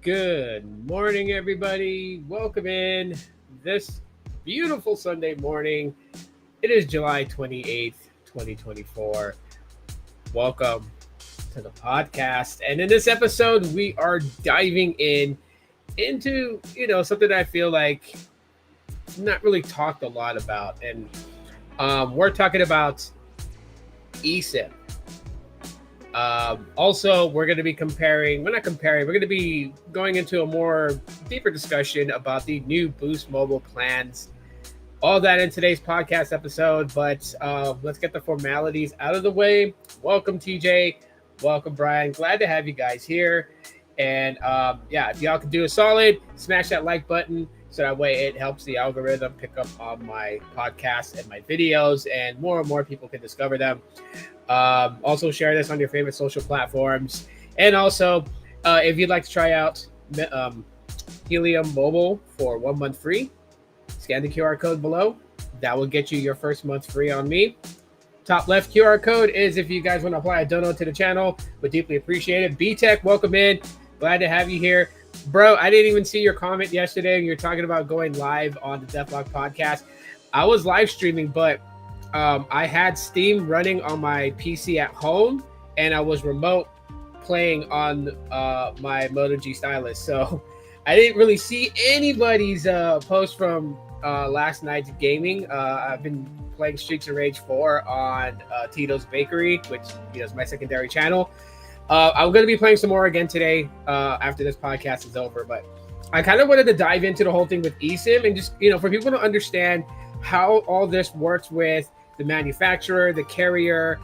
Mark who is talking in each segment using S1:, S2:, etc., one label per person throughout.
S1: Good morning, everybody. Welcome in this beautiful Sunday morning. It is July 28th, 2024. Welcome to the podcast. And in this episode, we are diving into something that I feel like not really talked a lot about. And we're talking about eSIM. Also, we're going to be we're going to be going into a more deeper discussion about the new Boost mobile plans. All that in today's podcast episode, but let's get the formalities out of the way. Welcome, TJ. Welcome, Brian. Glad to have you guys here. And yeah, if y'all could do a solid, smash that like button so that way it helps the algorithm pick up on my podcast and my videos, and more people can discover them. Also, share this on your favorite social platforms. And also, if you'd like to try out Helium Mobile for 1 month free, scan the QR code below. That will get you your first month free on me. Top left QR code is if you guys want to apply a dono to the channel. Would deeply appreciate it. B-Tech, welcome in. Glad to have you here. Bro, I didn't even see your comment yesterday when you were talking about going live on the Deathlock podcast. I was live streaming, but I had Steam running on my PC at home, and I was remote playing on my Moto G stylus. So I didn't really see anybody's post from last night's gaming. I've been playing Streets of Rage 4 on Tito's Bakery, which is my secondary channel. I'm going to be playing some more again today after this podcast is over, but I kind of wanted to dive into the whole thing with eSIM and just, for people to understand how all this works with the manufacturer, the carrier.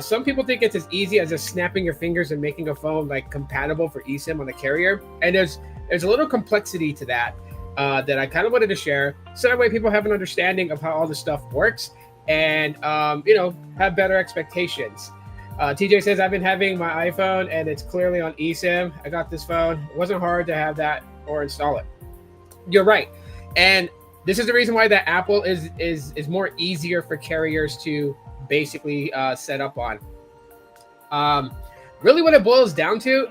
S1: Some people think it's as easy as just snapping your fingers and making a phone like compatible for eSIM on the carrier. And there's a little complexity to that that I kind of wanted to share, so that way people have an understanding of how all this stuff works and have better expectations. TJ says, I've been having my iPhone and it's clearly on eSIM. I got this phone. It wasn't hard to have that or install it. You're right. And this is the reason why that Apple is more easier for carriers to basically set up on. Really what it boils down to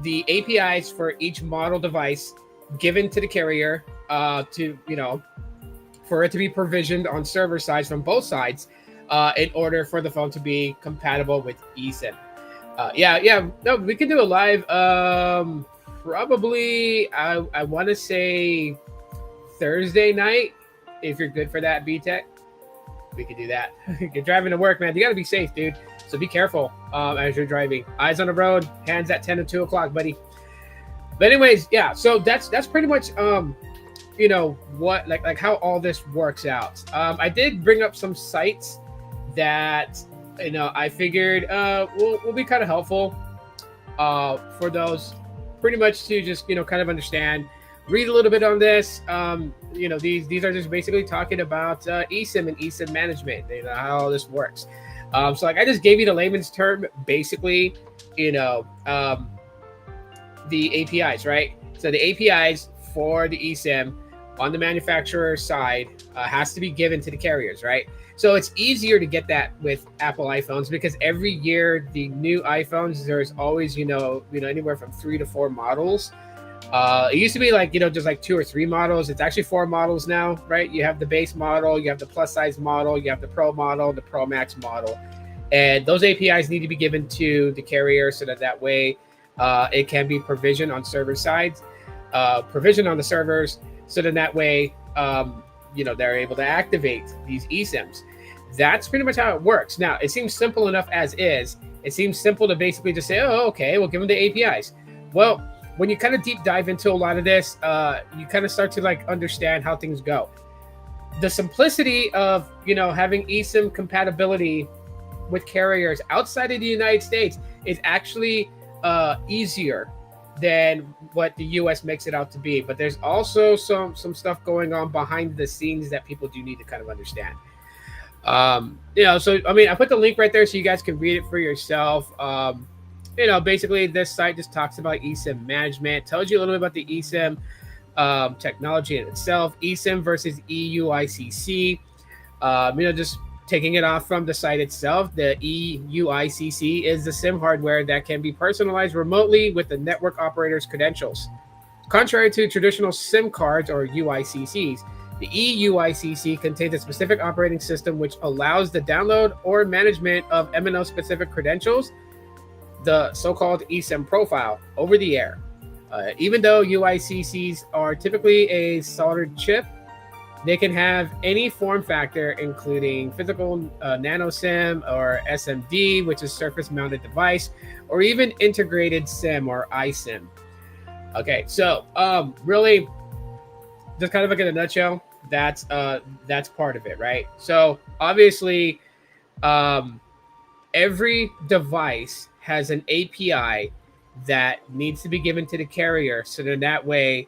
S1: the APIs for each model device given to the carrier for it to be provisioned on server sides from both sides in order for the phone to be compatible with eSIM. No, we can do a live. Probably, I want to say Thursday night. If you're good for that, B-Tech, we could do that. You're driving to work, man. You got to be safe, dude. So be careful as you're driving. Eyes on the road, hands at 10 and 2 o'clock, buddy. But anyways, yeah. So that's pretty much what like how all this works out. I did bring up some sites that I figured will be kind of helpful for those, pretty much to just kind of understand, read a little bit on this. These are just basically talking about eSIM and eSIM management, how all this works. So like I just gave you the layman's term, basically, the APIs, right? So the APIs for the eSIM on the manufacturer side has to be given to the carriers, right? So it's easier to get that with Apple iPhones because every year the new iPhones, there's always anywhere from 3 to 4 models. It used to be like just like 2 or 3 models. It's actually 4 models now, right? You have the base model, you have the plus size model, you have the Pro model, the Pro Max model, and those APIs need to be given to the carrier so that way it can be provisioned on server sides, provisioned on the servers, so that way they're able to activate these eSIMs. That's pretty much how it works. Now, it seems simple enough as is. It seems simple to basically just say, oh, okay, we'll give them the APIs. Well, when you kind of deep dive into a lot of this, you kind of start to like understand how things go. The simplicity of, having eSIM compatibility with carriers outside of the United States is actually easier than what the US makes it out to be. But there's also some stuff going on behind the scenes that people do need to kind of understand. So I mean, I put the link right there so you guys can read it for yourself. Basically this site just talks about eSIM management, tells you a little bit about the eSIM technology in itself, eSIM versus EUICC. Just Taking it off from the site itself, the EUICC is the SIM hardware that can be personalized remotely with the network operator's credentials. Contrary to traditional SIM cards or UICCs, the EUICC contains a specific operating system which allows the download or management of MNO-specific credentials, the so-called eSIM profile, over the air. Even though UICCs are typically a soldered chip, they can have any form factor, including physical nano SIM or SMD, which is surface mounted device, or even integrated SIM or eSIM. Okay, so really, just kind of like in a nutshell, that's part of it, right? So obviously, every device has an API that needs to be given to the carrier, so then that way,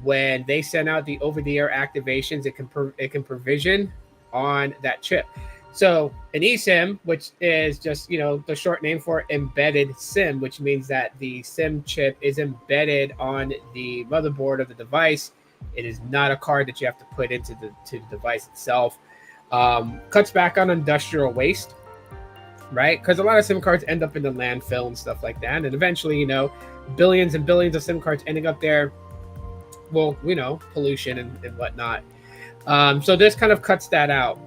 S1: when they send out the over-the-air activations, it can provision on that chip. So an eSIM, which is just the short name for embedded SIM, which means that the SIM chip is embedded on the motherboard of the device. It is not a card that you have to put into the device itself. Cuts back on industrial waste, right? Because a lot of SIM cards end up in the landfill and stuff like that, and eventually, billions and billions of SIM cards ending up there. Well, pollution and whatnot. So this kind of cuts that out.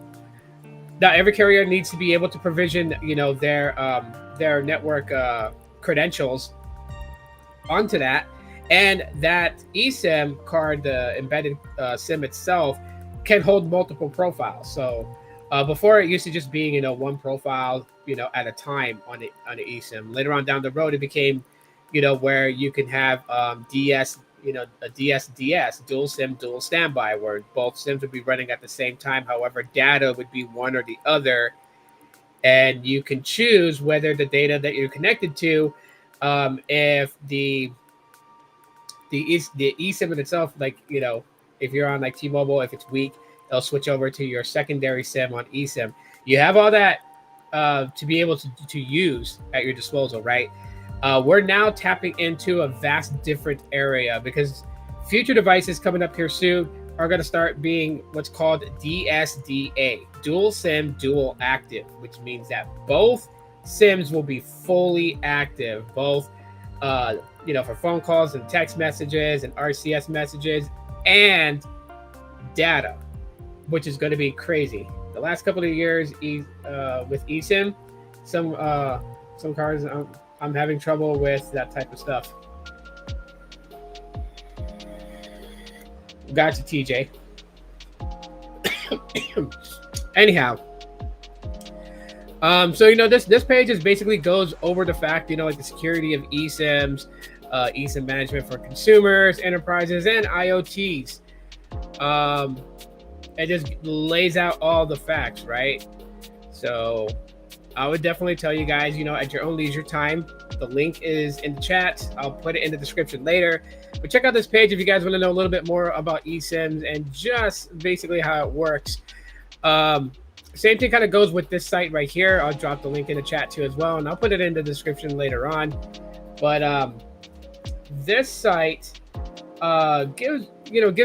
S1: Now, every carrier needs to be able to provision, their network credentials onto that, and that eSIM card, the embedded SIM itself, can hold multiple profiles. So before, it used to just be one profile at a time on the eSIM. Later on down the road, it became where you can have DS. A DS, dual SIM, dual standby, where both SIMs would be running at the same time. However, data would be one or the other, and you can choose whether the data that you're connected to, if the eSIM in itself, if you're on like T-Mobile, if it's weak, they'll switch over to your secondary SIM on eSIM. You have all that to be able to use at your disposal, right? We're now tapping into a vast different area, because future devices coming up here soon are going to start being what's called DSDA, dual SIM, dual active, which means that both SIMs will be fully active, both for phone calls and text messages and RCS messages and data, which is going to be crazy. The last couple of years with eSIM, some cards, I'm having trouble with that type of stuff. Gotcha, TJ. Anyhow, so this page just basically goes over the fact, like the security of eSIMs, eSIM management for consumers, enterprises, and IoTs. It just lays out all the facts, right? So I would definitely tell you guys, at your own leisure time. The link is in the chat. I'll put it in the description later. But check out this page if you guys want to know a little bit more about eSIMs and just basically how it works. Same thing kind of goes with this site right here. I'll drop the link in the chat too as well, and I'll put it in the description later on. But this site gives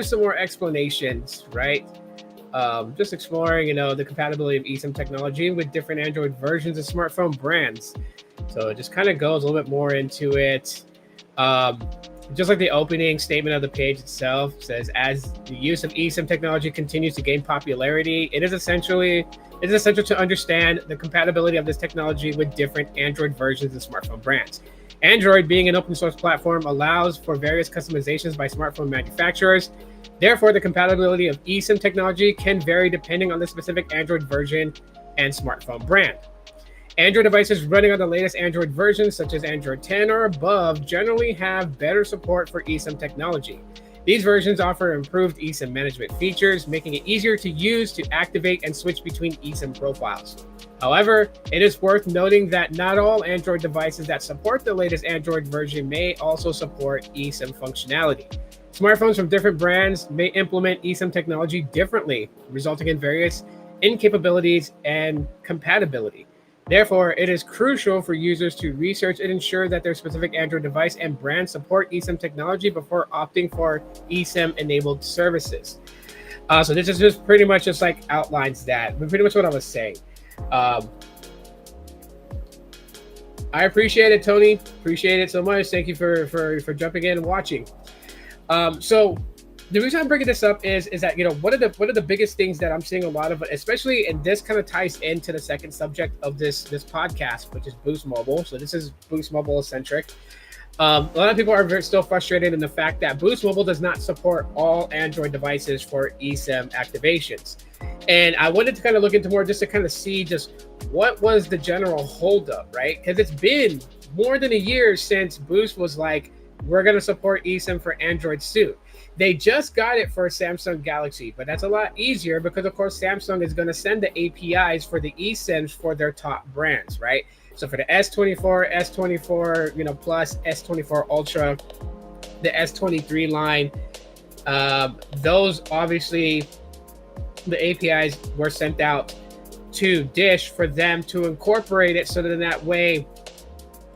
S1: some more explanations, right? Just exploring, the compatibility of eSIM technology with different Android versions of smartphone brands. So it just kind of goes a little bit more into it. Just like the opening statement of the page itself says, as the use of eSIM technology continues to gain popularity, it is essential to understand the compatibility of this technology with different Android versions of smartphone brands. Android, being an open source platform, allows for various customizations by smartphone manufacturers. Therefore, the compatibility of eSIM technology can vary depending on the specific Android version and smartphone brand. Android devices running on the latest Android versions, such as Android 10 or above, generally have better support for eSIM technology. These versions offer improved eSIM management features, making it easier to use to activate and switch between eSIM profiles. However, it is worth noting that not all Android devices that support the latest Android version may also support eSIM functionality. Smartphones from different brands may implement eSIM technology differently, resulting in various incapabilities and compatibility. Therefore, it is crucial for users to research and ensure that their specific Android device and brand support eSIM technology before opting for eSIM-enabled services. So this is just pretty much just like outlines that, but pretty much what I was saying. Um, I appreciate it, Tony. Appreciate it so much. Thank you for jumping in and watching. So the reason I'm bringing this up is that one of the biggest things that I'm seeing a lot of, especially, and this kind of ties into the second subject of this podcast, which is Boost Mobile. So this is Boost Mobile centric. A lot of people are still frustrated in the fact that Boost Mobile does not support all Android devices for eSIM activations. And I wanted to kind of look into more just to kind of see just what was the general holdup, right? Because it's been more than a year since Boost was like, we're going to support eSIM for Android soon. They just got it for Samsung Galaxy, but that's a lot easier because, of course, Samsung is going to send the APIs for the eSIMs for their top brands, right? So for the S24, S24, Plus, S24 Ultra, the S23 line, those obviously the APIs were sent out to Dish for them to incorporate it, so that way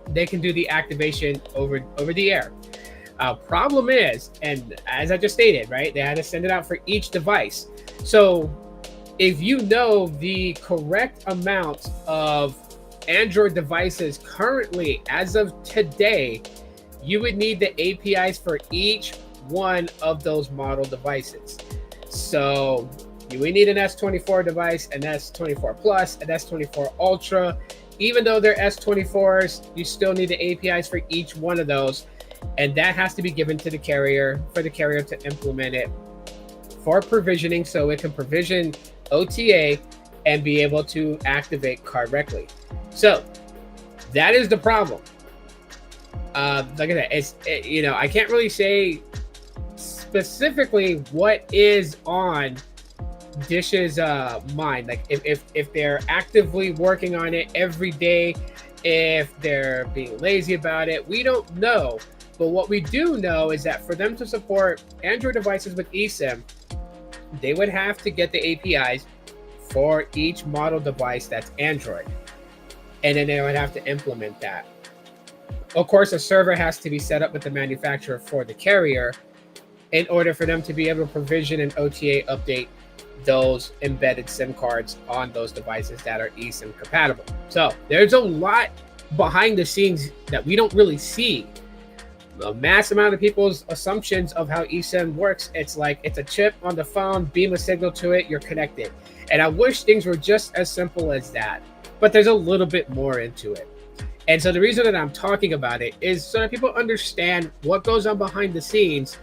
S1: they can do the activation over the air. Problem is, and as I just stated, right, they had to send it out for each device. So if you know the correct amount of Android devices currently as of today, you would need the APIs for each one of those model devices. So you would need an S24 device, an S24 Plus, an S24 Ultra. Even though they're S24s, you still need the APIs for each one of those. And that has to be given to the carrier for the carrier to implement it for provisioning, so it can provision OTA and be able to activate correctly. So that is the problem. Like I said, I can't really say specifically what is on Dish's mind. Like if they're actively working on it every day, if they're being lazy about it, we don't know. But what we do know is that for them to support Android devices with eSIM, they would have to get the APIs for each model device that's Android. And then they would have to implement that. Of course, a server has to be set up with the manufacturer for the carrier in order for them to be able to provision and OTA update those embedded SIM cards on those devices that are eSIM compatible. So there's a lot behind the scenes that we don't really see. A mass amount of people's assumptions of how eSIM works, it's like it's a chip on the phone, beam a signal to it, you're connected. And I wish things were just as simple as that, but there's a little bit more into it. And so the reason that I'm talking about it is so that people understand what goes on behind the scenes,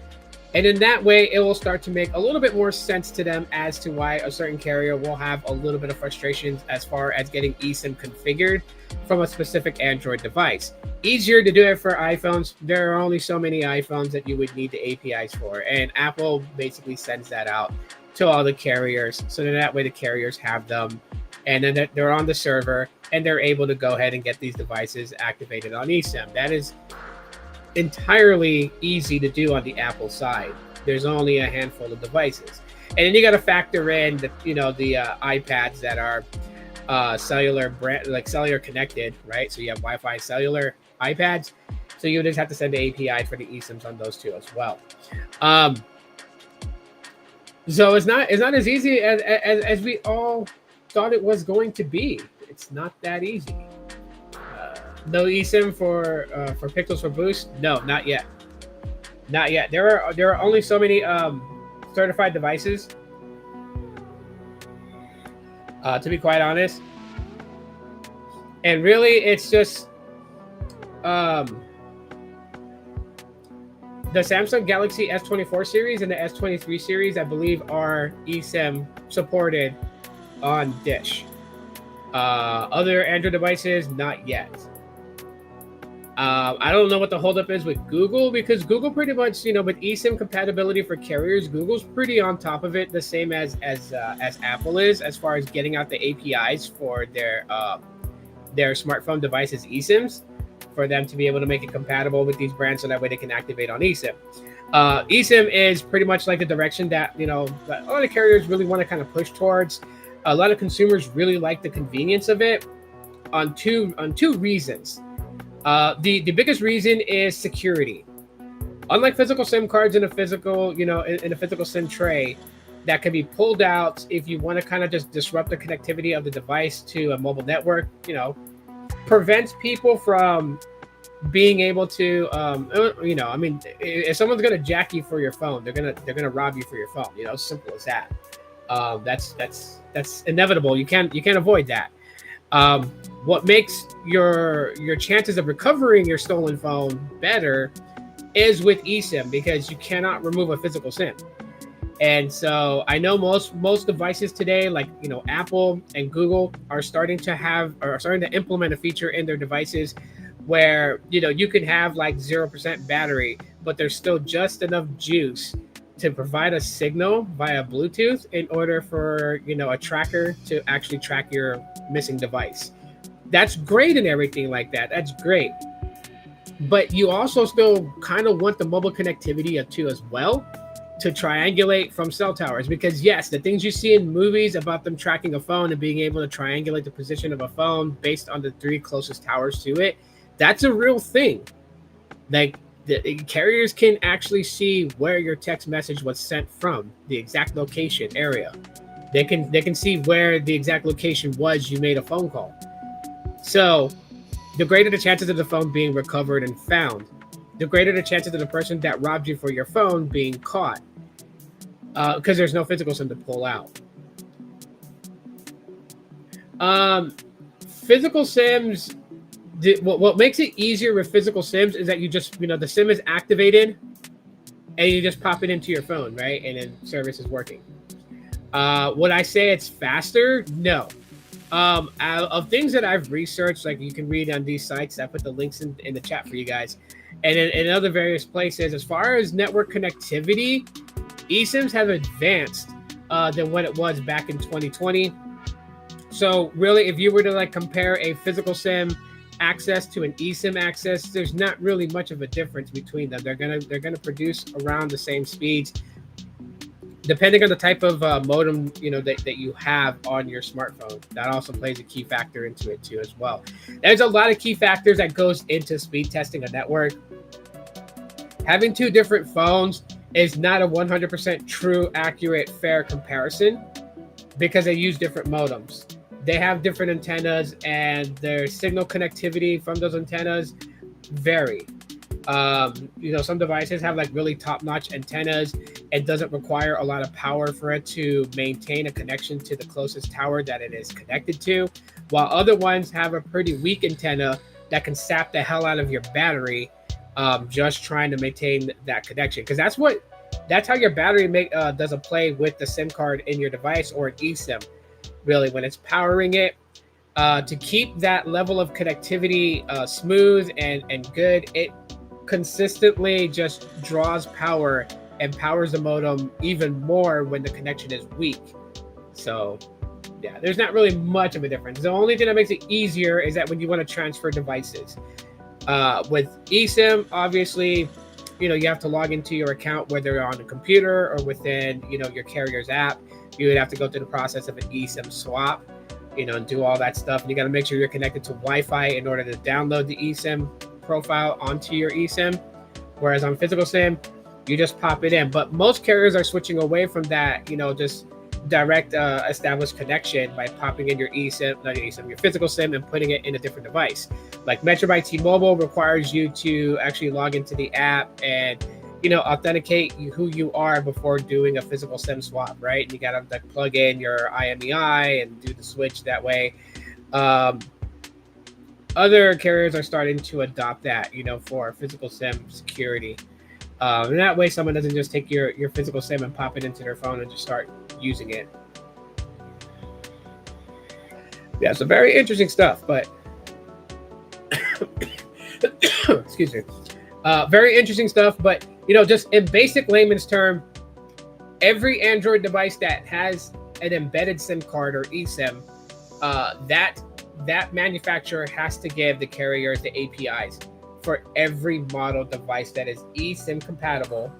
S1: and in that way it will start to make a little bit more sense to them as to why a certain carrier will have a little bit of frustrations as far as getting eSIM configured from a specific Android device. Easier to do it for iPhones. There are only so many iPhones that you would need the APIs for, and Apple basically sends that out to all the carriers, so that way the carriers have them, and then they're on the server and they're able to go ahead and get these devices activated on eSIM. That is entirely easy to do on the Apple side. There's only a handful of devices, and then you got to factor in the iPads that are cellular connected, right? So you have Wi-Fi cellular iPads, so you just have to send the API for the eSIMs on those two as well. So it's not as easy as we all thought it was going to be. It's not that easy. No eSIM for Pixels for Boost? No, not yet. Not yet. There are only so many certified devices. To be quite honest, and really, it's just the Samsung Galaxy S24 series and the S23 series, I believe, are eSIM supported on Dish. Other Android devices, not yet. I don't know what the holdup is with Google, because Google pretty much, with eSIM compatibility for carriers, Google's pretty on top of it, the same as Apple is, as far as getting out the APIs for their smartphone devices eSIMs, for them to be able to make it compatible with these brands, so that way they can activate on eSIM. eSIM is pretty much like the direction that a lot of carriers really want to kind of push towards. A lot of consumers really like the convenience of it on two reasons. The biggest reason is security. Unlike physical SIM cards in a physical, in a physical SIM tray, that can be pulled out if you want to kind of just disrupt the connectivity of the device to a mobile network. Prevents people from being able to, I mean, if someone's gonna jack you for your phone, they're gonna rob you for your phone. Simple as that. That's inevitable. You can't avoid that. Um, what makes your chances of recovering your stolen phone better is with eSIM, because you cannot remove a physical SIM. And so I know most devices today, like Apple and Google, are starting to implement a feature in their devices where you can have like 0% battery, but there's still just enough juice to provide a signal via Bluetooth in order for a tracker to actually track your missing device. That's great and everything like that. That's great. But you also still kind of want the mobile connectivity too as well, to triangulate from cell towers, because yes, the things you see in movies about them tracking a phone and being able to triangulate the position of a phone based on the 3 closest towers to it, that's a real thing. Like, the carriers can actually see where your text message was sent from, the exact location area. They can see where the exact location was you made a phone call. So the greater the chances of the phone being recovered and found, the greater the chances of the person that robbed you for your phone being caught, because there's no physical SIM to pull out. Physical SIMs, what makes it easier with physical SIMs is that you just, the SIM is activated and you just pop it into your phone, right? And then service is working. Would I say it's faster? No. Of things that I've researched, like you can read on these sites, I put the links in the chat for you guys, and in other various places, as far as network connectivity, eSIMs have advanced than what it was back in 2020. So really, if you were to compare a physical SIM access to an eSIM access, there's not really much of a difference between them. They're gonna produce around the same speeds, depending on the type of modem that you have on your smartphone. That also plays a key factor into it too as well. There's a lot of key factors that goes into speed testing a network. Having 2 different phones is not a 100% true, accurate, fair comparison, because they use different modems. They have different antennas, and their signal connectivity from those antennas vary. Some devices have really top-notch antennas. It doesn't require a lot of power for it to maintain a connection to the closest tower that it is connected to, while other ones have a pretty weak antenna that can sap the hell out of your battery, just trying to maintain that connection. Because that's how your battery does a play with the SIM card in your device, or an eSIM. Really, when it's powering it, to keep that level of connectivity smooth and good, it consistently just draws power and powers the modem even more when the connection is weak. So yeah, there's not really much of a difference. The only thing that makes it easier is that when you want to transfer devices. With eSIM, obviously, you have to log into your account, whether on a computer or within, your carrier's app. You would have to go through the process of an eSIM swap, and do all that stuff. And you got to make sure you're connected to Wi-Fi in order to download the eSIM profile onto your eSIM. Whereas on physical SIM, you just pop it in. But most carriers are switching away from that, just direct established connection by popping in your your physical SIM, and putting it in a different device. Like Metro by T-Mobile requires you to actually log into the app and authenticate who you are before doing a physical SIM swap, right? And you gotta plug in your IMEI and do the switch that way. Other carriers are starting to adopt that, for physical SIM security. And that way someone doesn't just take your physical SIM and pop it into their phone and just start using it. Yeah, so very interesting stuff, but excuse me. Very interesting stuff, but just in basic layman's term, every Android device that has an embedded SIM card or eSIM, that manufacturer has to give the carriers the APIs for every model device that is eSIM compatible,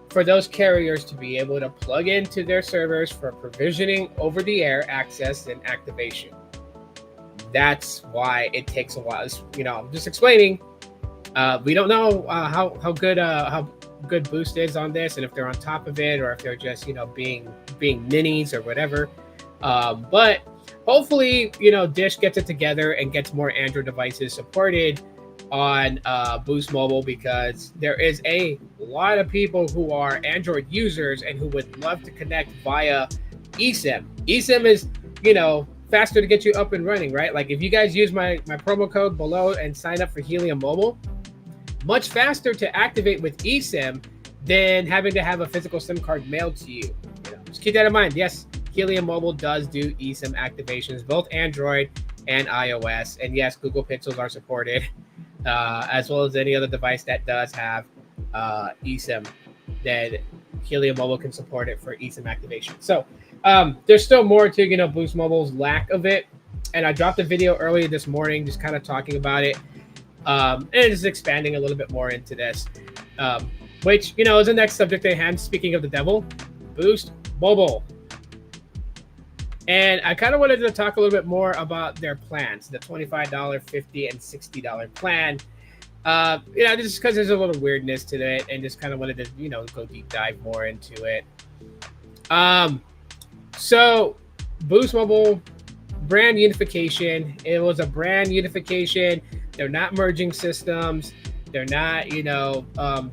S1: for those carriers to be able to plug into their servers for provisioning over-the-air access and activation. That's why it takes a while. I'm just explaining. We don't know how good how good boost is on this, and if they're on top of it, or if they're just being minis or whatever. But hopefully, Dish gets it together and gets more Android devices supported on Boost Mobile, because there is a lot of people who are Android users and who would love to connect via eSim. eSim is, faster to get you up and running, right? Like if you guys use my promo code below and sign up for Helium Mobile, much faster to activate with eSIM than having to have a physical SIM card mailed to you. Just keep that in mind. Yes, Helium Mobile does do eSIM activations, both Android and iOS. And yes, Google Pixels are supported, as well as any other device that does have eSIM, that Helium Mobile can support it for eSIM activation. So there's still more to Boost Mobile's lack of it, and I dropped a video earlier this morning just kind of talking about it, and just expanding a little bit more into this, which is the next subject at hand. Speaking of the devil, Boost Mobile, and I kind of wanted to talk a little bit more about their plans, the $25, $50, and $60 plan. Just because there's a little weirdness to it, and just kind of wanted to go deep dive more into it. So Boost Mobile brand unification. It was a brand unification. They're not merging systems. They're not,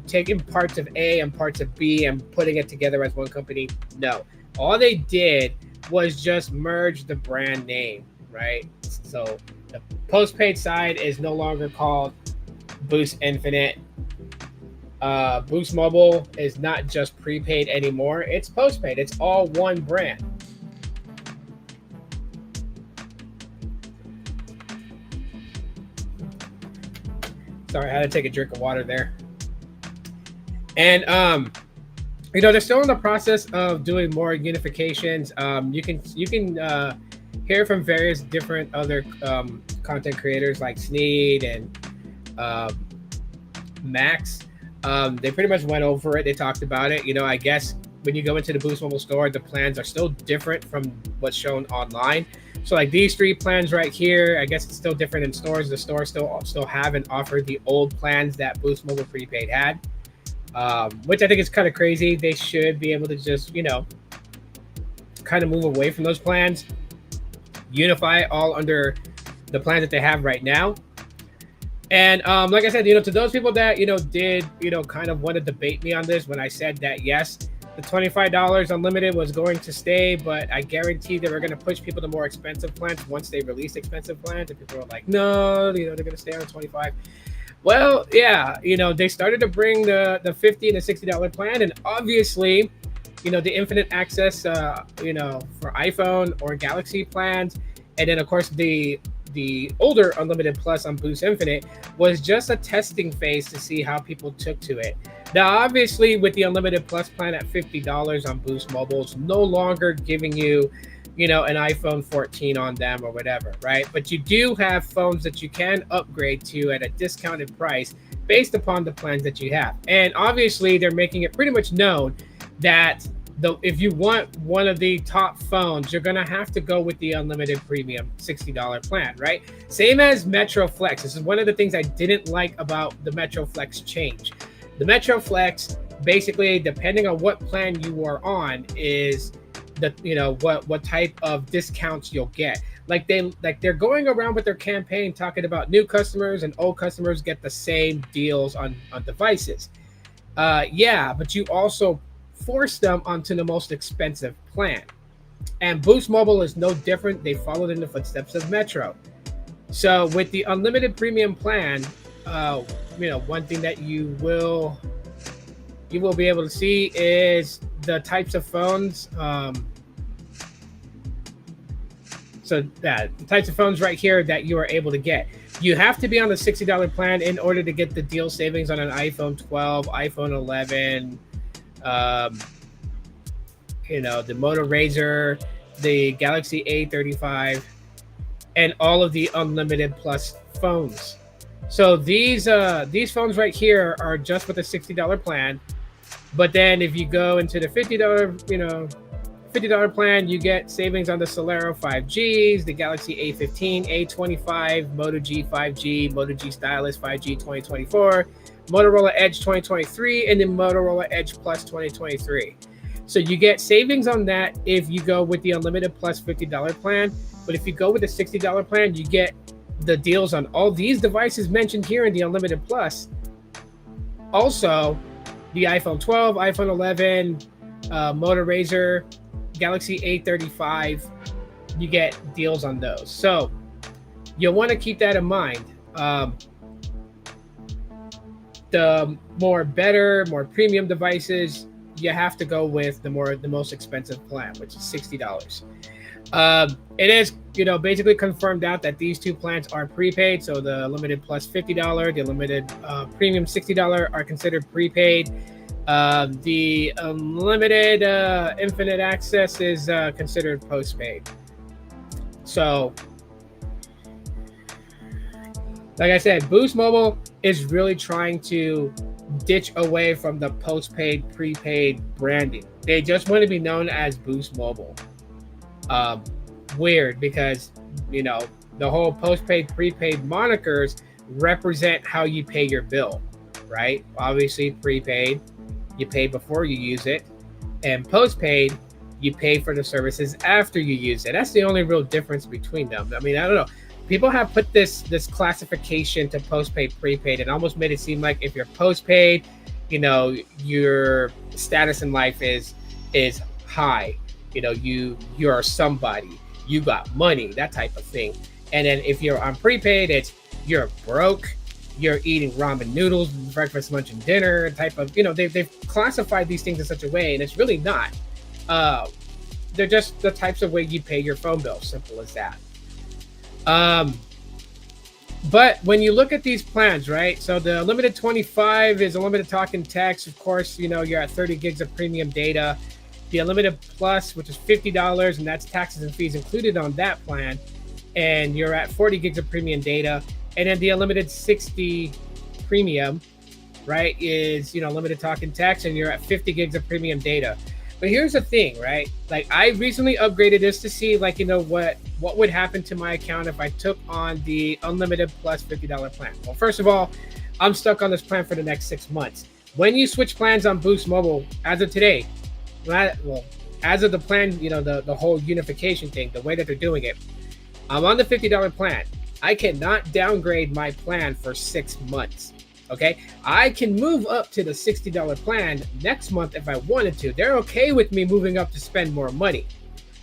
S1: taking parts of A and parts of B and putting it together as one company. No, all they did was just merge the brand name, right? So the postpaid side is no longer called Boost Infinite. Boost Mobile is not just prepaid anymore. It's postpaid. It's all one brand. Sorry, I had to take a drink of water there. And they're still in the process of doing more unifications. You can hear from various different other content creators like Sneed and Max. They pretty much went over it. They talked about it. I guess when you go into the Boost Mobile store, the plans are still different from what's shown online. So like these three plans right here, I guess it's still different in stores. The stores still have and offer the old plans that Boost Mobile prepaid had, which I think is kind of crazy. They should be able to just, kind of move away from those plans, unify all under the plan that they have right now. And like I said, to those people that, did, kind of want to debate me on this when I said that, yes, the $25 unlimited was going to stay, but I guarantee they were going to push people to more expensive plans once they release expensive plans. And people were like, no, they're going to stay on 25. Well, yeah, they started to bring the $50 and the $60 plan. And obviously, the infinite access, for iPhone or Galaxy plans. And then, of course, the older Unlimited Plus on Boost Infinite was just a testing phase to see how people took to it. Now, obviously, with the Unlimited Plus plan at $50 on Boost Mobile, it's no longer giving you, an iPhone 14 on them or whatever, right? But you do have phones that you can upgrade to at a discounted price based upon the plans that you have. And obviously, they're making it pretty much known that if you want one of the top phones, you're going to have to go with the unlimited premium $60 plan, right? Same as Metro Flex. This is one of the things I didn't like about the Metro Flex change. The Metro Flex, basically, depending on what plan you are on, is what type of discounts you'll get. They're going around with their campaign talking about new customers and old customers get the same deals on devices. But you also force them onto the most expensive plan. And Boost Mobile is no different. They followed in the footsteps of Metro. So with the unlimited premium plan, one thing that you will be able to see is the types of phones. So the types of phones right here that you are able to get. You have to be on the $60 plan in order to get the deal savings on an iPhone 12, iPhone 11, the Moto Razr, the Galaxy A35, and all of the Unlimited Plus phones. So these phones right here are just with a $60 plan. But then if you go into the $50, $50 plan, you get savings on the Solero 5Gs, the Galaxy A15, A25, Moto G 5G, Moto G Stylus 5G 2024, Motorola Edge 2023, and the Motorola Edge Plus 2023. So you get savings on that if you go with the unlimited plus $50 plan. But if you go with the $60 plan, you get the deals on all these devices mentioned here in the unlimited plus. Also, the iPhone 12, iPhone 11, Moto Razr, Galaxy A35, you get deals on those. So you'll want to keep that in mind. The more premium devices, you have to go with the most expensive plan, which is $60. It is, basically confirmed out that these two plans are prepaid. So the limited plus $50, the limited premium $60 are considered prepaid. The unlimited infinite access is considered postpaid. So, like I said, Boost Mobile is really trying to ditch away from the postpaid, prepaid branding. They just want to be known as Boost Mobile. Weird, because the whole postpaid, prepaid monikers represent how you pay your bill, right? Obviously, prepaid, you pay before you use it, and postpaid, you pay for the services after you use it. That's the only real difference between them. I mean, I don't know. People have put this classification to postpaid, prepaid, and almost made it seem like if you're postpaid, your status in life is high. You are somebody. You got money, that type of thing. And then if you're on prepaid, it's you're broke. You're eating ramen noodles, breakfast, lunch, and dinner type of. They've classified these things in such a way, and it's really not. They're just the types of way you pay your phone bill. Simple as that. But when you look at these plans, right? So the unlimited 25 is unlimited talk and text. Of course, you're at 30 gigs of premium data. The unlimited plus, which is $50, and that's taxes and fees included on that plan, and you're at 40 gigs of premium data. And then the unlimited 60 premium, right, is limited talk and text, and you're at 50 gigs of premium data. But here's the thing, right? Like, I recently upgraded this to see, what would happen to my account if I took on the unlimited plus $50 plan. Well, first of all, I'm stuck on this plan for the next 6 months. When you switch plans on Boost Mobile, as of today, as of the plan, the whole unification thing, the way that they're doing it, I'm on the $50 plan. I cannot downgrade my plan for 6 months. Okay, I can move up to the $60 plan next month if I wanted to. They're okay with me moving up to spend more money.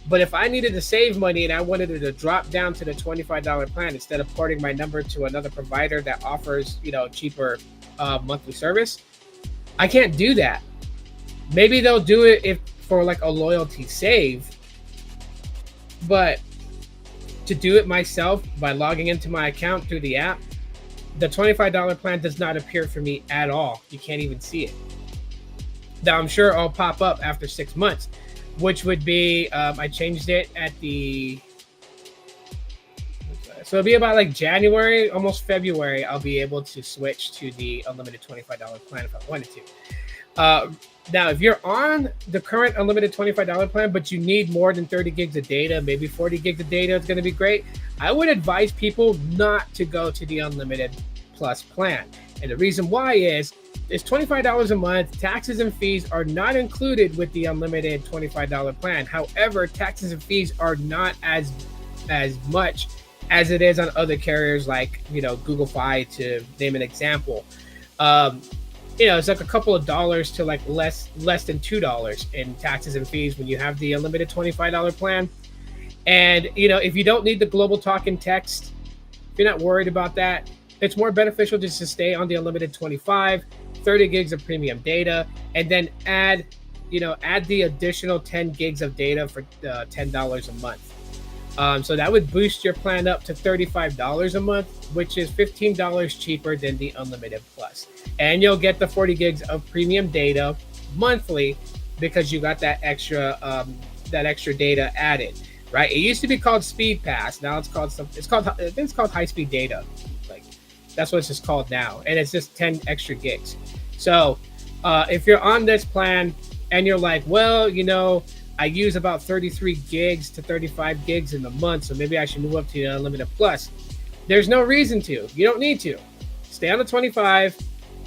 S1: But if I needed to save money and I wanted it to drop down to the $25 plan instead of porting my number to another provider that offers, cheaper monthly service, I can't do that. Maybe they'll do it if for a loyalty save, but to do it myself by logging into my account through the app, the $25 plan does not appear for me at all. You can't even see it. Now, I'm sure it'll pop up after 6 months, which would be, I changed it at so it'll be about January, almost February, I'll be able to switch to the unlimited $25 plan if I wanted to. Now, if you're on the current unlimited $25 plan, but you need more than 30 gigs of data, maybe 40 gigs of data is going to be great, I would advise people not to go to the unlimited plus plan. And the reason why is it's $25 a month. Taxes and fees are not included with the unlimited $25 plan. However, taxes and fees are not as much as it is on other carriers like, Google Fi, to name an example. It's a couple of dollars to less than $2 in taxes and fees when you have the unlimited $25 plan. And, if you don't need the global talk and text, if you're not worried about that, it's more beneficial just to stay on the unlimited 25, 30 gigs of premium data, and then add the additional 10 gigs of data for $10 a month. So that would boost your plan up to $35 a month, which is $15 cheaper than the unlimited plus. And you'll get the 40 gigs of premium data monthly because you got that extra data added, right? It used to be called Speed Pass. Now it's called high speed data. That's what it's just called now. And it's just 10 extra gigs. So if you're on this plan and you're like, well, I use about 33 gigs to 35 gigs in the month, so maybe I should move up to the unlimited plus. There's no reason to. You don't need to. Stay on the 25.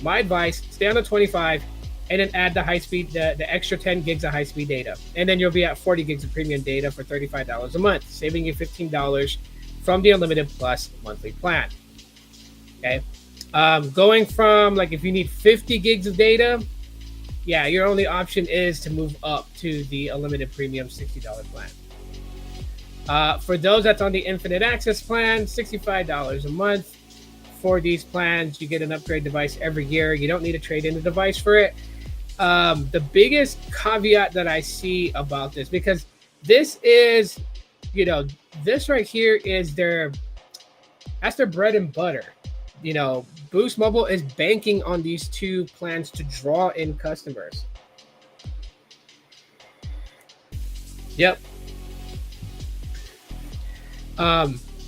S1: My advice, stay on the 25 and then add the high speed, the extra 10 gigs of high speed data. And then you'll be at 40 gigs of premium data for $35 a month, saving you $15 from the unlimited plus monthly plan. Okay. Going from, like, if you need 50 gigs of data, yeah, your only option is to move up to the unlimited premium $60 plan. For those that's on the infinite access plan, $65 a month. For these plans, you get an upgrade device every year. You don't need to trade in the device for it. The biggest caveat that I see about this, because this is, this right here is that's their bread and butter. Boost Mobile is banking on these two plans to draw in customers. Yep.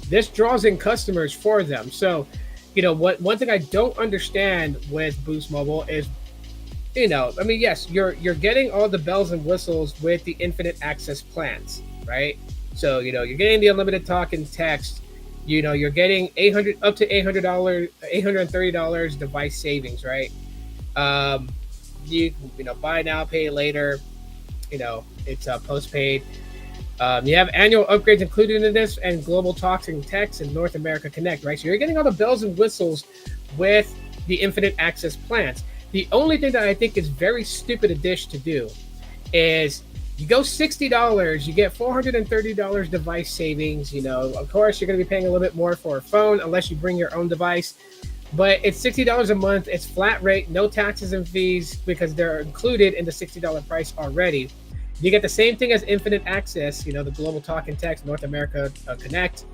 S1: This draws in customers for them. So, one thing I don't understand with Boost Mobile is, yes, you're getting all the bells and whistles with the infinite access plans, right? So, you're getting the unlimited talk and text. You're getting up to $830 device savings, right? You buy now, pay later. It's postpaid. You have annual upgrades included in this, and global talks and text and North America Connect, right? So you're getting all the bells and whistles with the infinite access plans. The only thing that I think is very stupid of Dish to do is you go $60, you get $430 device savings. Of course, you're going to be paying a little bit more for a phone unless you bring your own device. But it's $60 a month. It's flat rate, no taxes and fees because they're included in the $60 price already. You get the same thing as infinite access, the global talk and text, North America Connect.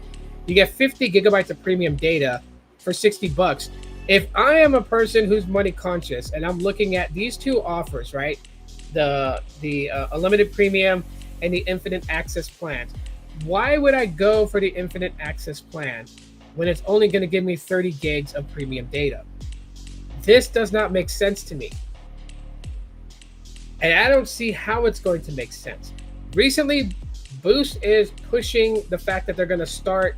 S1: You get 50 gigabytes of premium data for $60. If I am a person who's money conscious and I'm looking at these two offers, right? The unlimited premium and the infinite access plan, why would I go for the infinite access plan when it's only going to give me 30 gigs of premium data? This does not make sense to me. And I don't see how it's going to make sense. Recently, Boost is pushing the fact that they're going to start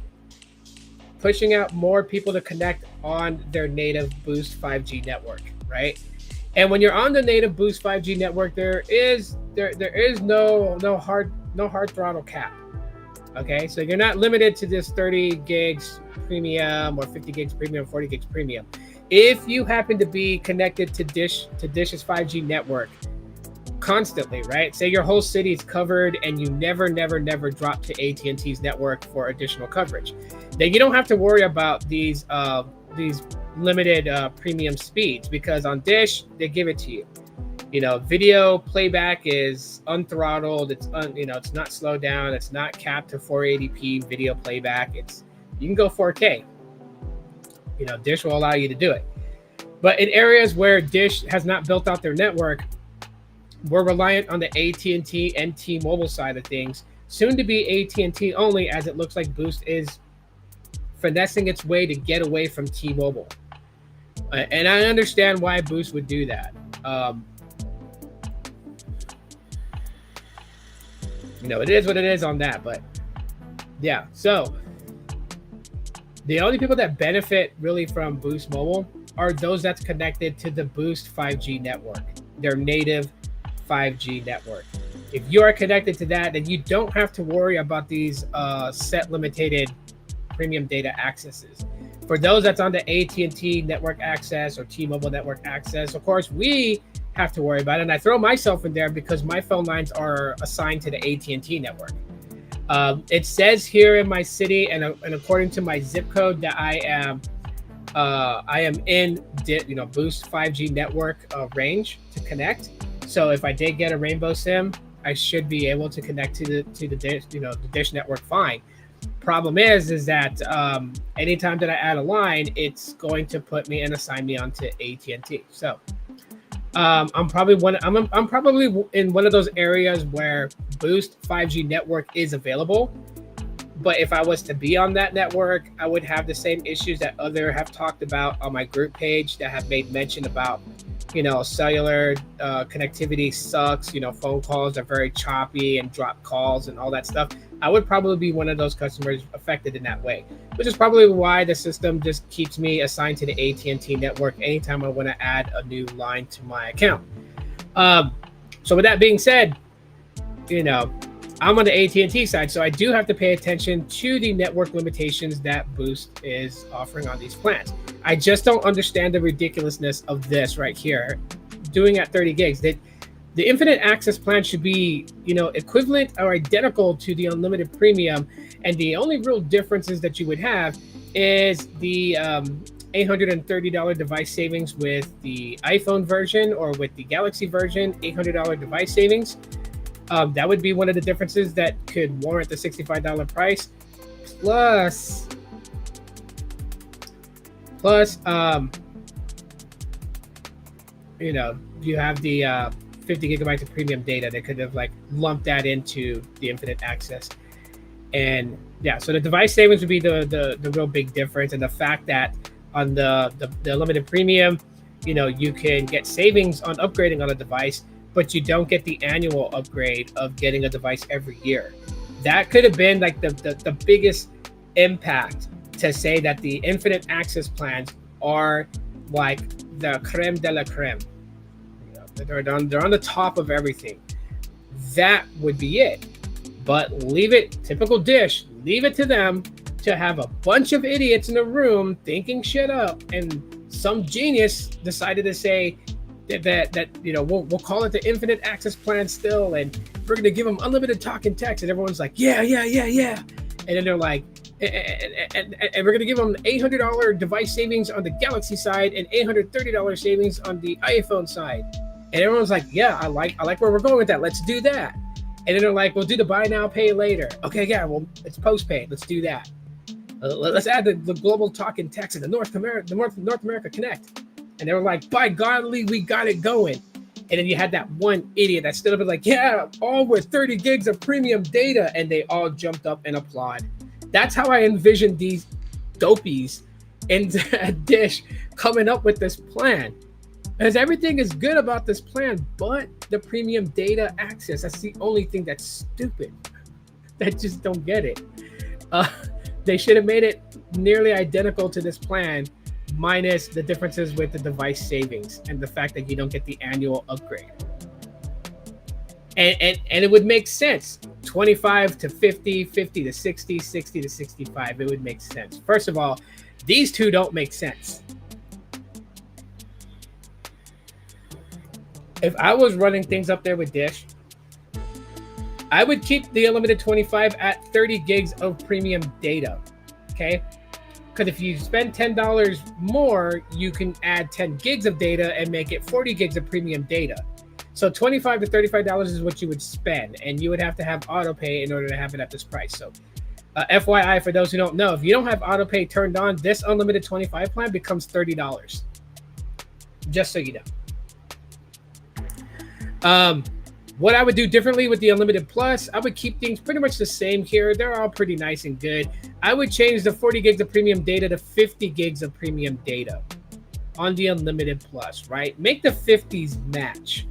S1: pushing out more people to connect on their native Boost 5G network, right? And when you're on the native Boost 5G network, there is no hard throttle cap. Okay, so you're not limited to this 30 gigs premium or 50 gigs premium, 40 gigs premium. If you happen to be connected to Dish's 5G network constantly, right? Say your whole city is covered and you never drop to AT&T's network for additional coverage, then you don't have to worry about these limited premium speeds, because on Dish they give it to you. Video playback is unthrottled. It's not slowed down. It's not capped to 480p video playback. You can go 4K. Dish will allow you to do it. But in areas where Dish has not built out their network, we're reliant on the AT&T and T-Mobile side of things, soon to be AT&T only, as it looks like Boost is finessing its way to get away from T-Mobile. And I understand why Boost would do that. It is what it is on that, but yeah. So the only people that benefit really from Boost Mobile are those that's connected to the Boost 5G network, their native 5G network. If you are connected to that, then you don't have to worry about these set limited premium data accesses. For those that's on the AT&T network access or T-Mobile network access, of course, we have to worry about it. And I throw myself in there because my phone lines are assigned to the AT&T network. It says here in my city and according to my zip code that I am in Boost 5G network range to connect. So if I did get a rainbow SIM, I should be able to connect to the Dish, the Dish network fine. Problem is that anytime that I add a line, it's going to put me and assign me onto AT&T. So I'm probably in one of those areas where Boost 5G network is available. But if I was to be on that network, I would have the same issues that other have talked about on my group page that have made mention about cellular connectivity sucks. Phone calls are very choppy and drop calls and all that stuff. I would probably be one of those customers affected in that way, which is probably why the system just keeps me assigned to the AT&T network anytime I want to add a new line to my account. So with that being said, I'm on the AT&T side, so I do have to pay attention to the network limitations that Boost is offering on these plans. I just don't understand the ridiculousness of this right here, doing at 30 gigs. The infinite access plan should be, equivalent or identical to the unlimited premium, and the only real differences that you would have is the $830 device savings with the iPhone version, or with the Galaxy version, $800 device savings. That would be one of the differences that could warrant the $65 price. Plus, you have the 50 gigabytes of premium data. They could have lumped that into the infinite access. And yeah, so the device savings would be the real big difference. And the fact that on the limited premium, you can get savings on upgrading on a device, but you don't get the annual upgrade of getting a device every year. That could have been the biggest impact, to say that the infinite access plans are like the creme de la creme. They're on the top of everything. That would be it. But leave it, typical Dish, leave it to them to have a bunch of idiots in a room thinking shit up, and some genius decided to say that we'll call it the infinite access plan still, and we're gonna give them unlimited talk and text, and everyone's like, yeah, and then they're like, and we're gonna give them $800 device savings on the Galaxy side and $830 savings on the iPhone side, and everyone's like, yeah, I like where we're going with that. Let's do that. And then they're like, we'll do the buy now, pay later. Okay, yeah, well, it's postpaid. Let's do that. Let's add the global talk and text and the North America Connect. And they were like, by godly, we got it going. And then you had that one idiot that stood up and like, yeah, all with 30 gigs of premium data. And they all jumped up and applaud. That's how I envisioned these dopies in Dish coming up with this plan. Because everything is good about this plan, but the premium data access, that's the only thing that's stupid. I just don't get it. They should have made it nearly identical to this plan, minus the differences with the device savings and the fact that you don't get the annual upgrade. And it would make sense. 25 to 50, 50 to 60, 60 to 65. It would make sense. First of all, these two don't make sense. If I was running things up there with Dish, I would keep the unlimited 25 at 30 gigs of premium data, okay? Because if you spend $10 more, you can add 10 gigs of data and make it 40 gigs of premium data. So $25 to $35 is what you would spend, and you would have to have autopay in order to have it at this price. So FYI, for those who don't know, if you don't have autopay turned on, this unlimited 25 plan becomes $30. Just so you know. What I would do differently with the Unlimited Plus, I would keep things pretty much the same here. They're all pretty nice and good. I would change the 40 gigs of premium data to 50 gigs of premium data on the Unlimited Plus, right? Make the 50s match.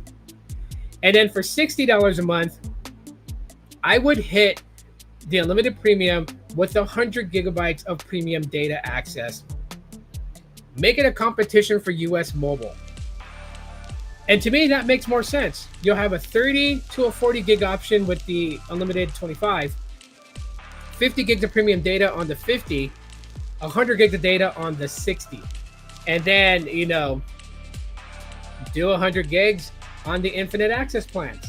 S1: And then for $60 a month, I would hit the Unlimited Premium with 100 gigabytes of premium data access. Make it a competition for US Mobile. And to me, that makes more sense. You'll have a 30 to a 40 gig option with the unlimited 25, 50 gigs of premium data on the 50, 100 gigs of data on the 60. And then, do 100 gigs on the infinite access plans.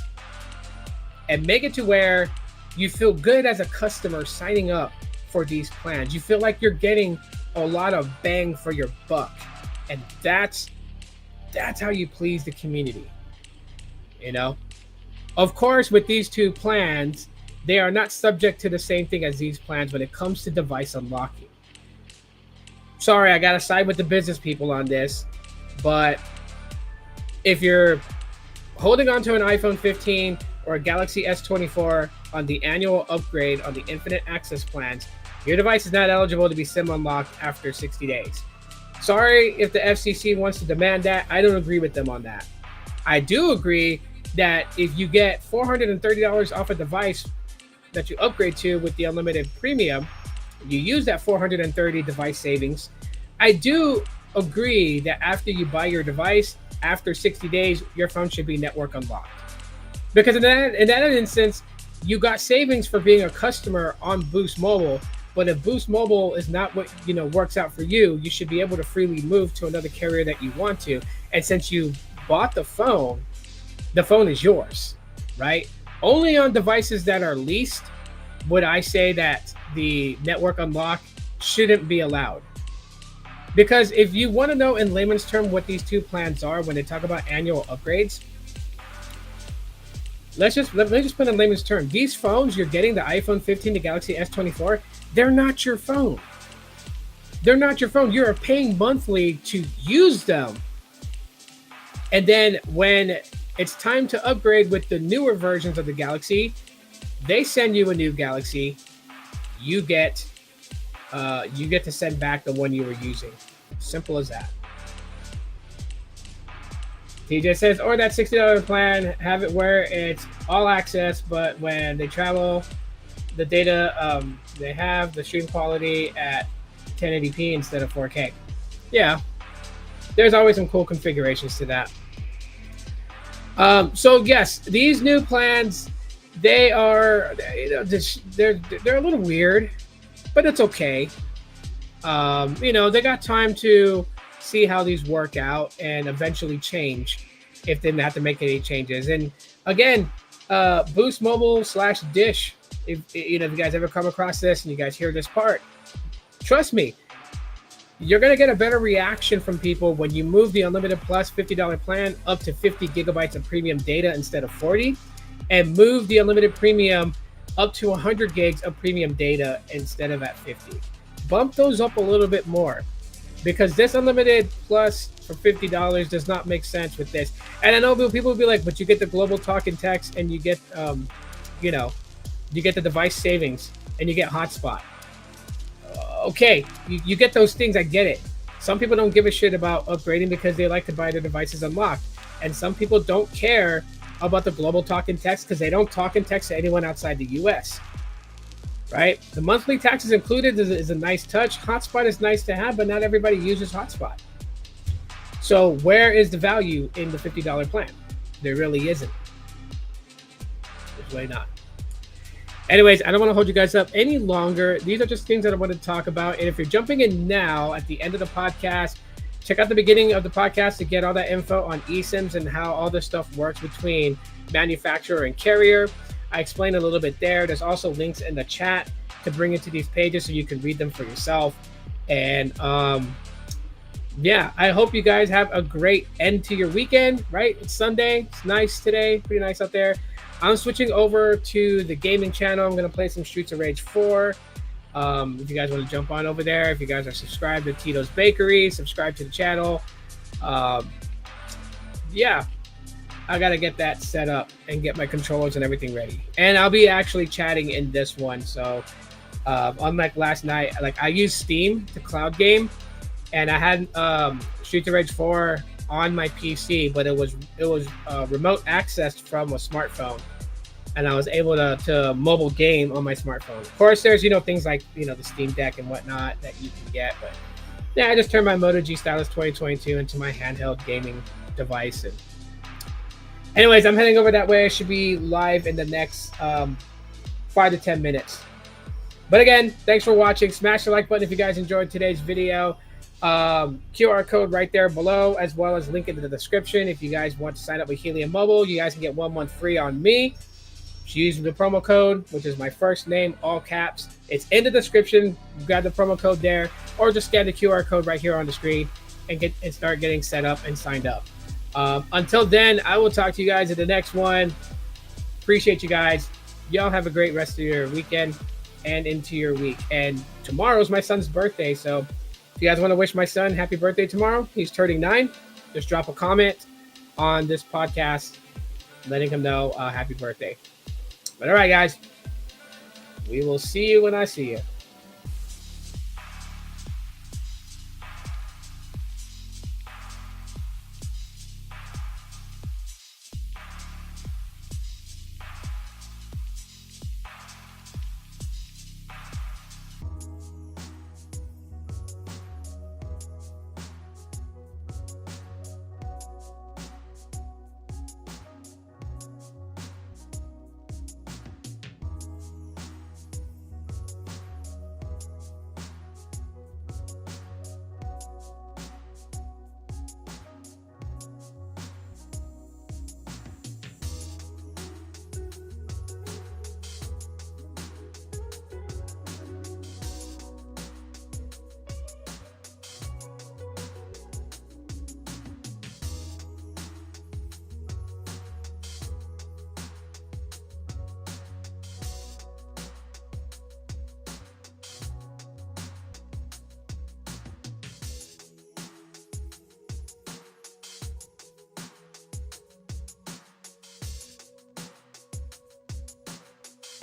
S1: And make it to where you feel good as a customer signing up for these plans. You feel like you're getting a lot of bang for your buck. And that's how you please the community. Of course, with these two plans, they are not subject to the same thing as these plans when it comes to device unlocking. Sorry, I gotta side with the business people on this, but if you're holding on to an iPhone 15 or a Galaxy S24 on the annual upgrade on the infinite access plans, your device is not eligible to be SIM unlocked after 60 days. Sorry if the FCC wants to demand that. I don't agree with them on that. I do agree that if you get $430 off a device that you upgrade to with the unlimited premium, you use that 430 device savings. I do agree that after you buy your device, after 60 days, your phone should be network unlocked. Because in that instance, you got savings for being a customer on Boost Mobile. But if Boost Mobile is not what works out for you, you should be able to freely move to another carrier that you want to. And since you bought the phone is yours, right? Only on devices that are leased would I say that the network unlock shouldn't be allowed. Because if you want to know in layman's term what these two plans are when they talk about annual upgrades, let me just put in layman's term. These phones you're getting, the iPhone 15, the Galaxy S24, they're not your phone. They're not your phone. You're paying monthly to use them. And then when it's time to upgrade with the newer versions of the Galaxy, they send you a new Galaxy. You get to send back the one you were using. Simple as that. TJ says, or that $60 plan, have it where it's all access, but when they travel, the data they have the stream quality at 1080p instead of 4K. Yeah, there's always some cool configurations to that. So yes, these new plans, they're a little weird, but it's okay. They got time to see how these work out and eventually change if they have to make any changes. And again, Boost Mobile / Dish. If you guys ever come across this and you guys hear this part, trust me, you're going to get a better reaction from people when you move the Unlimited Plus $50 plan up to 50 gigabytes of premium data instead of 40, and move the Unlimited Premium up to 100 gigs of premium data instead of at 50. Bump those up a little bit more, because this Unlimited Plus for $50 does not make sense with this. And I know people will be like, but you get the global talk and text, and you get, you get the device savings, and you get hotspot. Okay, you get those things. I get it. Some people don't give a shit about upgrading because they like to buy their devices unlocked. And some people don't care about the global talk and text because they don't talk and text to anyone outside the US. Right? The monthly taxes included is a nice touch. Hotspot is nice to have, but not everybody uses hotspot. So where is the value in the $50 plan? There really isn't. There's really not. Anyways, I don't want to hold you guys up any longer. These are just things that I wanted to talk about. And if you're jumping in now at the end of the podcast, check out the beginning of the podcast to get all that info on eSIMs and how all this stuff works between manufacturer and carrier. I explained a little bit there. There's also links in the chat to bring it to these pages so you can read them for yourself. And yeah, I hope you guys have a great end to your weekend, right? It's Sunday. It's nice today. Pretty nice out there. I'm switching over to the gaming channel. I'm going to play some Streets of Rage 4. If you guys want to jump on over there, if you guys are subscribed to Tito's Bakery, subscribe to the channel. Yeah, I got to get that set up and get my controllers and everything ready. And I'll be actually chatting in this one. So unlike last night, I used Steam to cloud game, and I had Streets of Rage 4 on my PC, but it was remote accessed from a smartphone, and I was able to mobile game on my smartphone. Of course, there's things like the Steam Deck and whatnot that you can get, but yeah, I just turned my Moto G Stylus 2022 into my handheld gaming device. And anyways, I'm heading over that way. I should be live in the next 5 to 10 minutes. But again, thanks for watching. Smash the like button if you guys enjoyed today's video. QR code right there below, as well as link in the description. If you guys want to sign up with Helium Mobile, you guys can get 1 month free on me. Just use the promo code, which is my first name, all caps. It's in the description. Grab the promo code there, or just scan the QR code right here on the screen and start getting set up and signed up. Until then, I will talk to you guys in the next one. Appreciate you guys. Y'all have a great rest of your weekend and into your week. And tomorrow's my son's birthday, so if you guys want to wish my son happy birthday tomorrow, he's turning 9. Just drop a comment on this podcast, letting him know happy birthday. But all right, guys, we will see you when I see you.